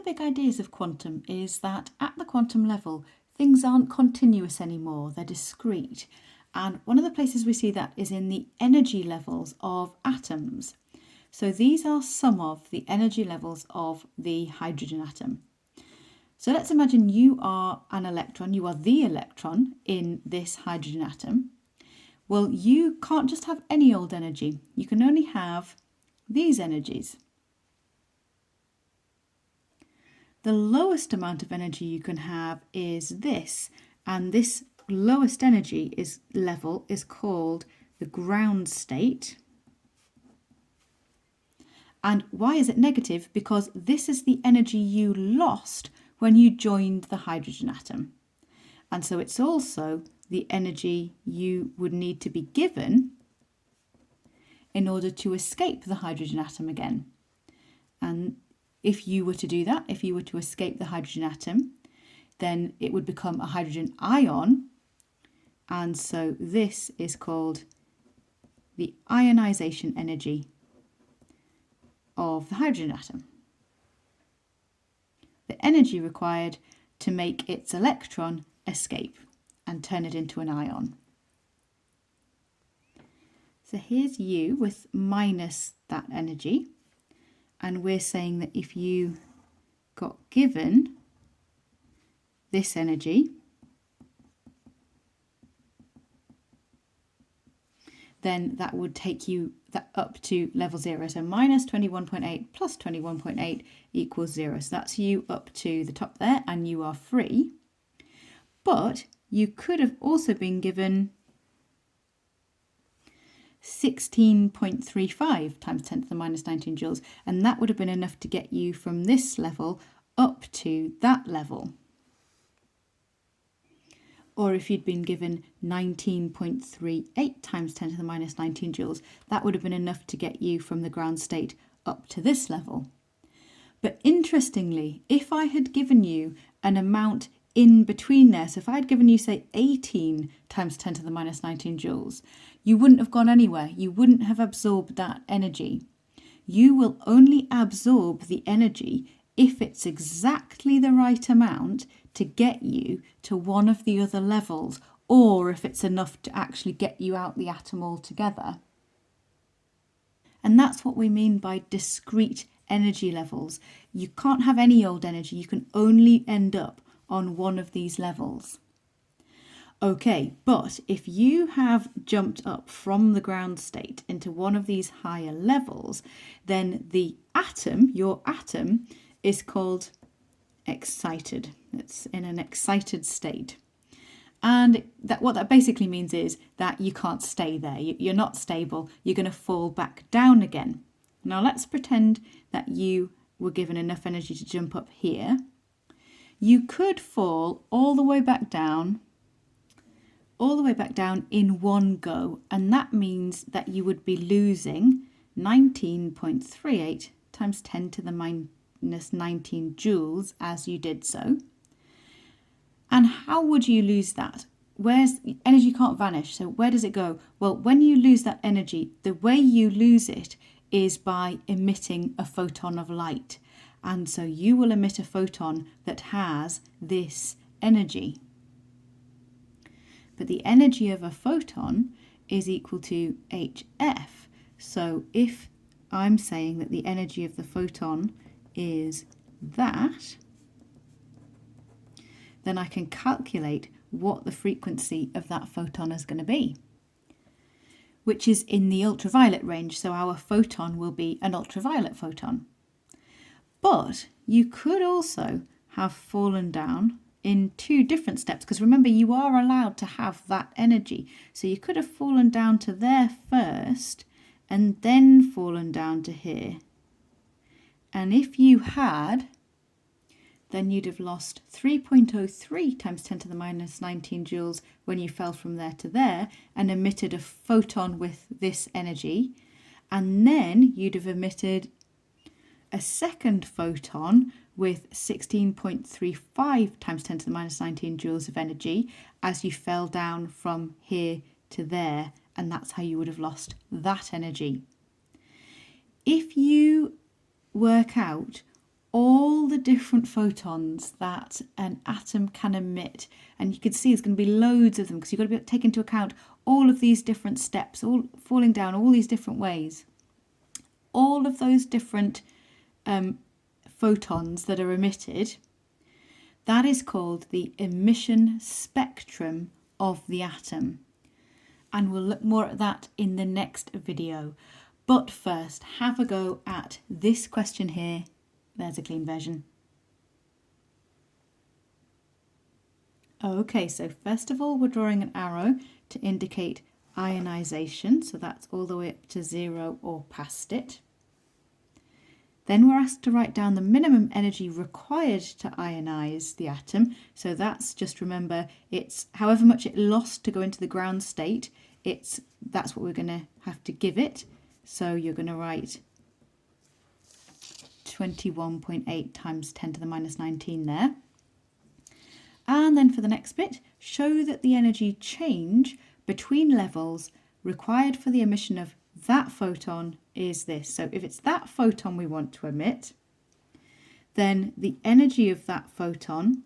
big ideas of quantum is that at the quantum level, things aren't continuous anymore, they're discrete. And one of the places we see that is in the energy levels of atoms. So these are some of the energy levels of the hydrogen atom. So let's imagine you are an electron, you are the electron in this hydrogen atom. Well, you can't just have any old energy, you can only have these energies. The lowest amount of energy you can have is this, and this lowest energy level is called the ground state. And why is it negative? Because this is the energy you lost when you joined the hydrogen atom. And so it's also the energy you would need to be given in order to escape the hydrogen atom again. And if you were to do that, if you were to escape the hydrogen atom, then it would become a hydrogen ion. And so this is called the ionization energy of the hydrogen atom. The energy required to make its electron escape and turn it into an ion. So here's you with minus that energy. And we're saying that if you got given this energy, then that would take you up to level 0. So minus 21.8 plus 21.8 equals 0. So that's you up to the top there, and you are free. But you could have also been given 16.35 times 10 to the minus 19 joules, and that would have been enough to get you from this level up to that level. Or if you'd been given 19.38 times 10 to the minus 19 joules, that would have been enough to get you from the ground state up to this level. But interestingly, if I had given you an amount in between there, so if I had given you, say, 18 times 10 to the minus 19 joules, you wouldn't have gone anywhere. You wouldn't have absorbed that energy. You will only absorb the energy if it's exactly the right amount to get you to one of the other levels, or if it's enough to actually get you out the atom altogether. And that's what we mean by discrete energy levels. You can't have any old energy. You can only end up on one of these levels. Okay, but if you have jumped up from the ground state into one of these higher levels, then the atom, your atom, is called excited. It's in an excited state. And what that basically means is that you can't stay there. You're not stable. You're going to fall back down again. Now let's pretend that you were given enough energy to jump up here. You could fall all the way back down in one go, and that means that you would be losing 19.38 times 10 to the minus 19 joules as you did so. And how would you lose that? Energy can't vanish, so where does it go? Well, when you lose that energy, the way you lose it is by emitting a photon of light. And so you will emit a photon that has this energy. But the energy of a photon is equal to hf. So if I'm saying that the energy of the photon is that, then I can calculate what the frequency of that photon is going to be, which is in the ultraviolet range. So our photon will be an ultraviolet photon. But you could also have fallen down in two different steps, because remember, you are allowed to have that energy. So you could have fallen down to there first and then fallen down to here. And if you had, then you'd have lost 3.03 times 10 to the minus 19 joules when you fell from there to there and emitted a photon with this energy. And then you'd have emitted a second photon with 16.35 times 10 to the minus 19 joules of energy as you fell down from here to there, and that's how you would have lost that energy. If you work out all all the different photons that an atom can emit. And you can see there's going to be loads of them because you've got to take into account all of these different steps, all falling down all these different ways. All of those different photons that are emitted, that is called the emission spectrum of the atom. And we'll look more at that in the next video. But first, have a go at this question here. There's a clean version. Okay, so first of all, we're drawing an arrow to indicate ionization. So that's all the way up to 0 or past it. Then we're asked to write down the minimum energy required to ionize the atom. So that's, just remember, it's however much it lost to go into the ground state, that's what we're going to have to give it. So you're going to write 21.8 times 10 to the minus 19 there. And then for the next bit, show that the energy change between levels required for the emission of that photon is this. So if it's that photon we want to emit, then the energy of that photon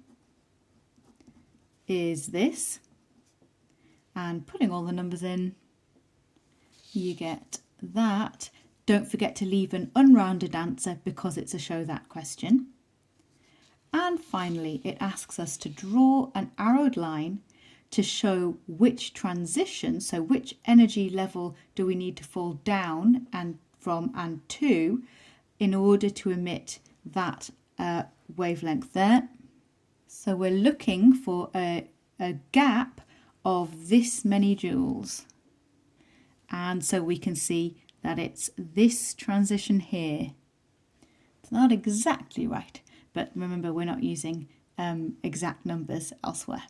is this. And putting all the numbers in, you get that. Don't forget to leave an unrounded answer because it's a show that question. And finally, it asks us to draw an arrowed line to show which transition, so which energy level do we need to fall down and from and to in order to emit that wavelength there. So we're looking for a gap of this many joules. And so we can see that it's this transition here. It's not exactly right, but remember we're not using exact numbers elsewhere.